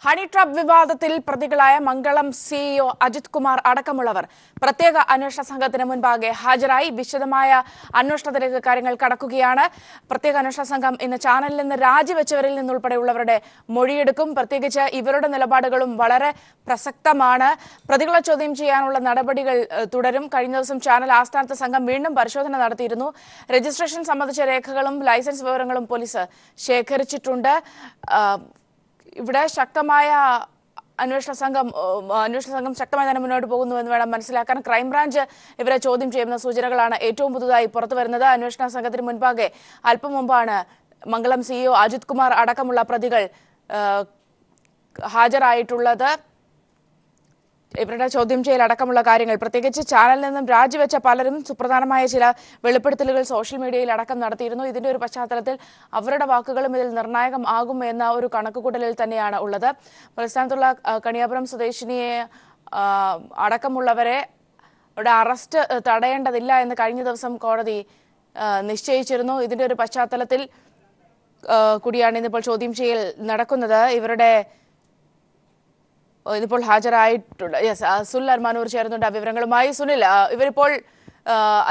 Honey trap വിവാദത്തിൽ പ്രതികളായ മംഗളം CEO Ajith Kumar അടക്കമുള്ളവർ പ്രത്യേക അന്വേഷണ സംഘത്തിന് മുൻപാകെ ഹാജരായി വിശദമായ അന്വേഷണത്തിലേക്ക് കാര്യങ്ങൾ കടക്കുകയാണ്. പ്രത്യേക അന്വേഷണ സംഘം ഇന്ന് ചാനലിൽ നിന്ന് രാജിവെച്ചവരിൽ നിന്നുൾപ്പെടെയുള്ളവരുടെ മൊഴിയെടുക്കും. പ്രത്യേകിച്ച് ഇവരുടെ നിലപാടുകളും വളരെ പ്രസക്തമാണ്. പ്രതികളെ ചോദ്യം ചെയ്യാനുള്ള നടപടികൾ തുടരും. കഴിഞ്ഞ ദിവസം ചാനൽ ആസ്ഥാനത്ത് സംഘം വീണ്ടും പരിശോധന നടത്തിയിരുന്നു. രജിസ്ട്രേഷൻ സംബന്ധിച്ച രേഖകളും ലൈസൻസ് വിവരങ്ങളും പോലീസ് ശേഖരിച്ചിട്ടുണ്ട്. ഇവിടെ ശക്തമായ അന്വേഷണ സംഘം ശക്തമായി തന്നെ മുന്നോട്ട് പോകുന്നുവെന്ന് വേണം മനസ്സിലാക്കാൻ. ക്രൈംബ്രാഞ്ച് ഇവരെ ചോദ്യം ചെയ്യുന്ന സൂചനകളാണ് ഏറ്റവും പുതുതായി പുറത്തു വരുന്നത്. അന്വേഷണ സംഘത്തിന് മുൻപാകെ അല്പം മുമ്പാണ് മംഗളം സിഇഒ അജിത് കുമാർ അടക്കമുള്ള പ്രതികൾ ഹാജരായിട്ടുള്ളത്. ഇവരുടെ ചോദ്യം ചെയ്യൽ അടക്കമുള്ള കാര്യങ്ങൾ, പ്രത്യേകിച്ച് ചാനലിൽ നിന്നും രാജിവെച്ച പലരും സുപ്രധാനമായ ചില വെളിപ്പെടുത്തലുകൾ സോഷ്യൽ മീഡിയയിൽ അടക്കം നടത്തിയിരുന്നു. ഇതിന്റെ ഒരു പശ്ചാത്തലത്തിൽ അവരുടെ വാക്കുകളും ഇതിൽ നിർണായകം ആകും എന്ന ഒരു കണക്കുകൂട്ടലിൽ തന്നെയാണ് ഉള്ളത്. സംസ്ഥാനത്തുള്ള കണിയാപുരം സ്വദേശിനിയെ അടക്കമുള്ളവരെ അറസ്റ്റ് തടയേണ്ടതില്ല എന്ന് കഴിഞ്ഞ ദിവസം കോടതി നിശ്ചയിച്ചിരുന്നു. ഇതിന്റെ ഒരു പശ്ചാത്തലത്തിൽ കൂടിയാണ് ഇന്നിപ്പോൾ ചോദ്യം ചെയ്യൽ നടക്കുന്നത്. ഇതിപ്പോൾ ഹാജരായിട്ടുള്ള സുനിൽ അർമാനൂർ ചേർന്നുണ്ട് വിവരങ്ങളുമായി. സുനിൽ, ഇവരിപ്പോൾ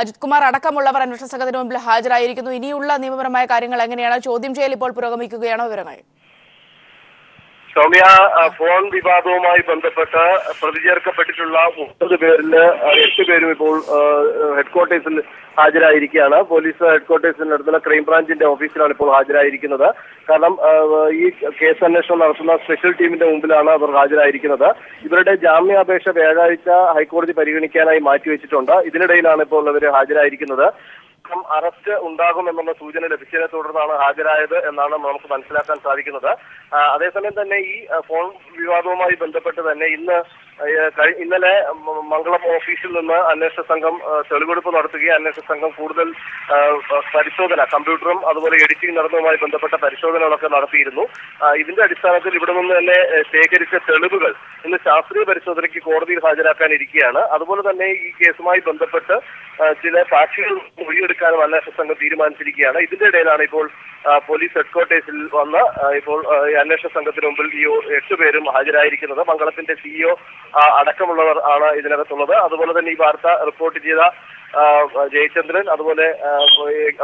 അജിത് കുമാർ അടക്കമുള്ളവർ അന്വേഷണ സംഘത്തിന് മുമ്പിൽ ഹാജരായിരിക്കുന്നു. ഇനിയുള്ള നിയമപരമായ കാര്യങ്ങൾ എങ്ങനെയാണ്? ചോദ്യം ചെയ്യൽ ഇപ്പോൾ പുരോഗമിക്കുകയാണോ? വിവരങ്ങൾ സൗമ്യ, ഫോൺ വിവാദവുമായി ബന്ധപ്പെട്ട് പ്രതി ചേർക്കപ്പെട്ടിട്ടുള്ള 30 പേരിൽ 8 പേരും ഇപ്പോൾ ഹെഡ്ക്വാർട്ടേഴ്സിൽ ഹാജരായിരിക്കുകയാണ്. പോലീസ് ഹെഡ്ക്വാർട്ടേഴ്സിനടുത്തുള്ള ക്രൈംബ്രാഞ്ചിന്റെ ഓഫീസിലാണ് ഇപ്പോൾ ഹാജരായിരിക്കുന്നത്. കാരണം ഈ കേസ് അന്വേഷണം നടത്തുന്ന സ്പെഷ്യൽ ടീമിന്റെ മുമ്പിലാണ് അവർ ഹാജരായിരിക്കുന്നത്. ഇവരുടെ ജാമ്യാപേക്ഷ വ്യാഴാഴ്ച ഹൈക്കോടതി പരിഗണിക്കാനായി മാറ്റിവെച്ചിട്ടുണ്ട്. ഇതിനിടയിലാണ് ഇപ്പോൾ ഇവർ ഹാജരായിരിക്കുന്നത്. അറസ്റ്റ് ഉണ്ടാകുമെന്നുള്ള സൂചന ലഭിച്ചതിനെ തുടർന്നാണ് ഹാജരായത് എന്നാണ് നമുക്ക് മനസ്സിലാക്കാൻ സാധിക്കുന്നത്. അതേസമയം തന്നെ ഈ ഫോൺ വിവാദവുമായി ബന്ധപ്പെട്ട് തന്നെ ഇന്നലെ മംഗളം ഓഫീസിൽ നിന്ന് അന്വേഷണ സംഘം തെളിവെടുപ്പ് നടത്തുകയും അന്വേഷണ സംഘം കൂടുതൽ പരിശോധന, കമ്പ്യൂട്ടറും അതുപോലെ എഡിറ്റിംഗ് നടന്നതുമായി ബന്ധപ്പെട്ട പരിശോധനകളൊക്കെ നടത്തിയിരുന്നു. ഇതിന്റെ അടിസ്ഥാനത്തിൽ ഇവിടെ നിന്ന് തന്നെ ശേഖരിച്ച തെളിവുകൾ ഇന്ന് ശാസ്ത്രീയ പരിശോധനയ്ക്ക് കോടതിയിൽ ഹാജരാക്കാനിരിക്കുകയാണ്. അതുപോലെ തന്നെ ഈ കേസുമായി ബന്ധപ്പെട്ട് ചില സാക്ഷികൾ മൊഴിയെടുക്കാനും അന്വേഷണ സംഘം തീരുമാനിച്ചിരിക്കുകയാണ്. ഇതിന്റെ ഇടയിലാണ് ഇപ്പോൾ പോലീസ് ഹെഡ്ക്വാർട്ടേഴ്സിൽ വന്ന് ഇപ്പോൾ അന്വേഷണ സംഘത്തിന് മുമ്പിൽ ഈ 8 പേരും ഹാജരായിരിക്കുന്നത്. മംഗളത്തിന്റെ സിഇഒ അടക്കമുള്ളവർ ആണ് ഇതിനകത്തുള്ളത്. അതുപോലെ തന്നെ ഈ വാർത്ത റിപ്പോർട്ട് ചെയ്ത ജയചന്ദ്രൻ, അതുപോലെ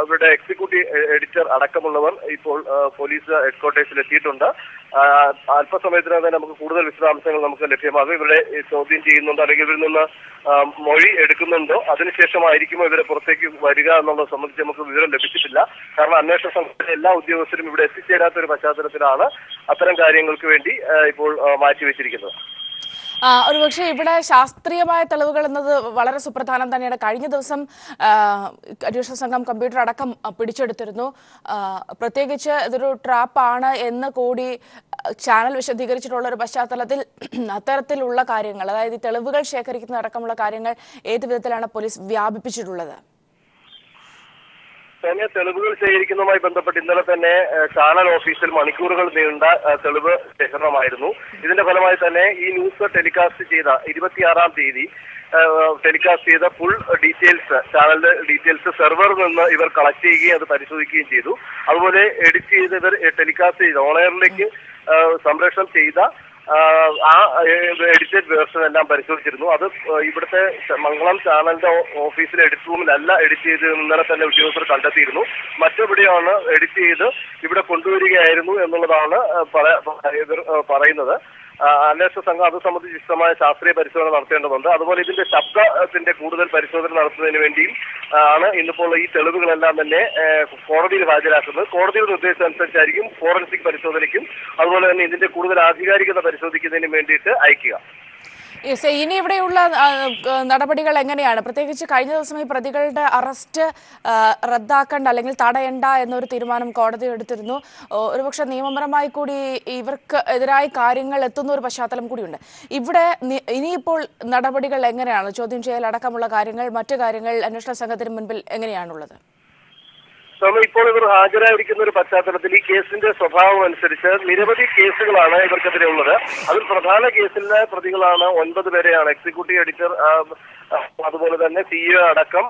അവരുടെ എക്സിക്യൂട്ടീവ് എഡിറ്റർ അടക്കമുള്ളവർ ഇപ്പോൾ പോലീസ് ഹെഡ്ക്വാർട്ടേഴ്സിൽ എത്തിയിട്ടുണ്ട്. അല്പസമയത്തിനകം തന്നെ നമുക്ക് കൂടുതൽ വിശദാംശങ്ങൾ നമുക്ക് ലഭ്യമാകും. ഇവരെ ചോദ്യം ചെയ്യുന്നുണ്ടോ അല്ലെങ്കിൽ ഇവരിൽ നിന്ന് മൊഴി എടുക്കുന്നുണ്ടോ, അതിനുശേഷമായിരിക്കുമോ ഇവരെ പുറത്തേക്ക് വരിക എന്നുള്ളത് സംബന്ധിച്ച് നമുക്ക് വിവരം ലഭിച്ചിട്ടില്ല. കാരണം അന്വേഷണ സംഘത്തിലെ എല്ലാ ഉദ്യോഗസ്ഥരും ഇവിടെ എത്തിച്ചേരാത്ത ഒരു പശ്ചാത്തലത്തിലാണ് അത്തരം കാര്യങ്ങൾക്ക് വേണ്ടി ഇപ്പോൾ മാറ്റിവെച്ചിരിക്കുന്നത്. ഒരുപക്ഷെ ഇവിടെ ശാസ്ത്രീയമായ തെളിവുകൾ എന്നത് വളരെ സുപ്രധാനം തന്നെയാണ്. കഴിഞ്ഞ ദിവസം അന്വേഷണ സംഘം കമ്പ്യൂട്ടർ അടക്കം പിടിച്ചെടുത്തിരുന്നു. പ്രത്യേകിച്ച് ഇതൊരു ട്രാപ്പാണ് എന്ന് കൂടി ചാനൽ വിശദീകരിച്ചിട്ടുള്ള ഒരു പശ്ചാത്തലത്തിൽ അത്തരത്തിലുള്ള കാര്യങ്ങൾ, അതായത് തെളിവുകൾ ശേഖരിക്കുന്ന അടക്കമുള്ള കാര്യങ്ങൾ ഏത് വിധത്തിലാണ് പോലീസ് വ്യാപിപ്പിച്ചിട്ടുള്ളത്? തെളിവുകൾ ശേഖരിക്കുന്നതുമായി ബന്ധപ്പെട്ട് ഇന്നലെ തന്നെ ചാനൽ ഓഫീസിൽ മണിക്കൂറുകൾ നീണ്ട തെളിവ് ശേഖരണമായിരുന്നു. ഇതിന്റെ ഫലമായി തന്നെ ഈ ന്യൂസ് ടെലികാസ്റ്റ് ചെയ്ത 26-ാം തീയതി ടെലികാസ്റ്റ് ചെയ്ത ഫുൾ ഡീറ്റെയിൽസ്, ചാനലിന്റെ ഡീറ്റെയിൽസ് സെർവറിൽ നിന്ന് ഇവർ കളക്ട് ചെയ്യുകയും അത് പരിശോധിക്കുകയും ചെയ്തു. അതുപോലെ എഡിറ്റ് ചെയ്ത് ഇവർ ടെലികാസ്റ്റ് ചെയ്ത ഓൺലൈനിലേക്ക് സംപ്രേഷണം ചെയ്ത ആ എഡിറ്റഡ് വേർഷൻ എല്ലാം പരിശോധിച്ചിരുന്നു. അത് ഇവിടുത്തെ മംഗളം ചാനലിന്റെ ഓഫീസിലെ എഡിറ്റ് റൂമിലല്ല എഡിറ്റ് ചെയ്ത് ഇന്നലെ തന്നെ ഉദ്യോഗസ്ഥർ കണ്ടെത്തിയിരുന്നു. മറ്റെവിടെയാണ് എഡിറ്റ് ചെയ്ത് ഇവിടെ കൊണ്ടുവരികയായിരുന്നു എന്നുള്ളതാണ് പറയുന്നത്. അന്വേഷണ സംഘം അത് സംബന്ധിച്ച് വിശദമായ ശാസ്ത്രീയ പരിശോധന നടത്തേണ്ടതുണ്ട്. അതുപോലെ ഇതിന്റെ ശബ്ദത്തിന്റെ കൂടുതൽ പരിശോധന നടത്തുന്നതിന് വേണ്ടിയും ആണ് ഇന്നിപ്പോൾ ഈ തെളിവുകളെല്ലാം തന്നെ കോടതിയിൽ ഹാജരാക്കുന്നത്. കോടതിയുടെ നിർദ്ദേശമനുസരിച്ചായിരിക്കും ഫോറൻസിക് പരിശോധനയ്ക്കും അതുപോലെ തന്നെ ഇതിന്റെ കൂടുതൽ ആധികാരികത പരിശോധിക്കുന്നതിനും വേണ്ടിയിട്ട് അയക്കുക. ഇനി ഇവിടെയുള്ള നടപടികൾ എങ്ങനെയാണ്? പ്രത്യേകിച്ച് കഴിഞ്ഞ ദിവസം ഈ പ്രതികളുടെ അറസ്റ്റ് റദ്ദാക്കണ്ട അല്ലെങ്കിൽ തടയണ്ട എന്നൊരു തീരുമാനം കോടതി എടുത്തിരുന്നു. ഒരുപക്ഷെ നിയമപരമായി കൂടി ഇവർക്ക് എതിരായി കാര്യങ്ങൾ എത്തുന്ന ഒരു പശ്ചാത്തലം കൂടിയുണ്ട്. ഇവിടെ ഇനിയിപ്പോൾ നടപടികൾ എങ്ങനെയാണ്? ചോദ്യം ചെയ്യൽ അടക്കമുള്ള കാര്യങ്ങൾ, മറ്റു കാര്യങ്ങൾ അന്വേഷണ സംഘത്തിന് മുൻപിൽ എങ്ങനെയാണുള്ളത്? ഇപ്പോൾ ഇവർ ഹാജരായിരിക്കുന്ന ഒരു പശ്ചാത്തലത്തിൽ ഈ കേസിന്റെ സ്വഭാവം അനുസരിച്ച് നിരവധി കേസുകളാണ് ഇവർക്കെതിരെ ഉള്ളത്. അതിൽ പ്രധാന കേസിലെ പ്രതികളാണ് 9 പേരെയാണ് എക്സിക്യൂട്ടീവ് എഡിറ്റർ, അതുപോലെ തന്നെ CEO അടക്കം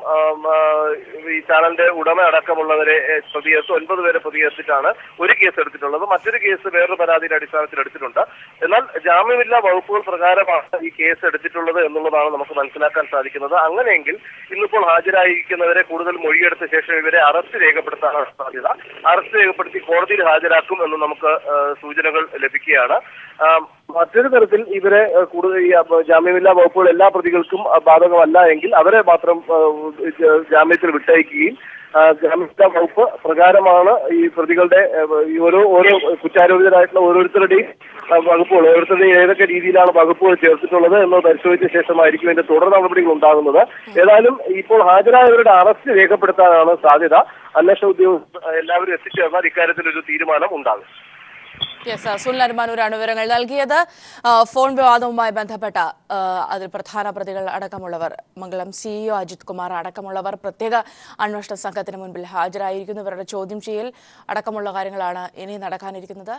ഈ ചാനലിന്റെ ഉടമ അടക്കമുള്ളവരെ പ്രതിയേർത്ത് 9 പേരെ പ്രതിയേർത്തിട്ടാണ് ഒരു കേസ് എടുത്തിട്ടുള്ളത്. മറ്റൊരു കേസ് വേറൊരു പരാതിയുടെ അടിസ്ഥാനത്തിൽ എടുത്തിട്ടുണ്ട്. എന്നാൽ ജാമ്യമില്ലാ വകുപ്പുകൾ പ്രകാരമാണ് ഈ കേസ് എടുത്തിട്ടുള്ളത് എന്നുള്ളതാണ് നമുക്ക് മനസ്സിലാക്കാൻ സാധിക്കുന്നത്. അങ്ങനെയെങ്കിൽ ഇന്നിപ്പോൾ ഹാജരായിരിക്കുന്നവരെ കൂടുതൽ മൊഴിയെടുത്ത ശേഷം ഇവരെ അറസ്റ്റ് രേഖപ്പെടുത്താനാണ് സാധ്യത. അറസ്റ്റ് രേഖപ്പെടുത്തി കോടതിയിൽ ഹാജരാക്കും എന്ന് നമുക്ക് സൂചനകൾ ലഭിക്കുകയാണ്. മറ്റൊരു തരത്തിൽ ഇവരെ കൂടുതൽ ജാമ്യമില്ലാ വകുപ്പുകൾ എല്ലാ പ്രതികൾക്കും ബാധകമല്ല എങ്കിൽ അവരെ മാത്രം ജാമ്യത്തിൽ വിട്ടയക്കുകയും ജാമ്യമില്ലാ വകുപ്പ് പ്രകാരമാണ് ഈ പ്രതികളുടെ ഓരോ കുറ്റാരോപിതരായിട്ടുള്ള ഓരോരുത്തരുടെയും വകുപ്പുകൾ, ഓരോരുത്തരുടെയും ഏതൊക്കെ രീതിയിലാണ് വകുപ്പുകൾ ചേർത്തിട്ടുള്ളത് എന്ന് പരിശോധിച്ച ശേഷമായിരിക്കും ഇതിന്റെ തുടർ നടപടികൾ ഉണ്ടാകുന്നത്. ഏതായാലും ഇപ്പോൾ ഹാജരായവരുടെ അറസ്റ്റ് രേഖപ്പെടുത്താനാണ് സാധ്യത. അന്വേഷണ ഉദ്യോഗസ്ഥർ എല്ലാവരും എത്തിച്ചേർന്നാൽ ഇക്കാര്യത്തിൽ ഒരു തീരുമാനം ഉണ്ടാകും. സുനിൽ അരുമാനൂരാണ് വിവരങ്ങൾ നൽകിയത്. ഫോൺ വിവാദവുമായി ബന്ധപ്പെട്ട അതിൽ പ്രധാന പ്രതികൾ അടക്കമുള്ളവർ, മംഗളം CEO അജിത് കുമാർ അടക്കമുള്ളവർ പ്രത്യേക അന്വേഷണ സംഘത്തിന് മുൻപിൽ ഹാജരായിരിക്കുന്നു. ഇവരുടെ ചോദ്യം ചെയ്യൽ അടക്കമുള്ള കാര്യങ്ങളാണ് ഇനി നടക്കാനിരിക്കുന്നത്.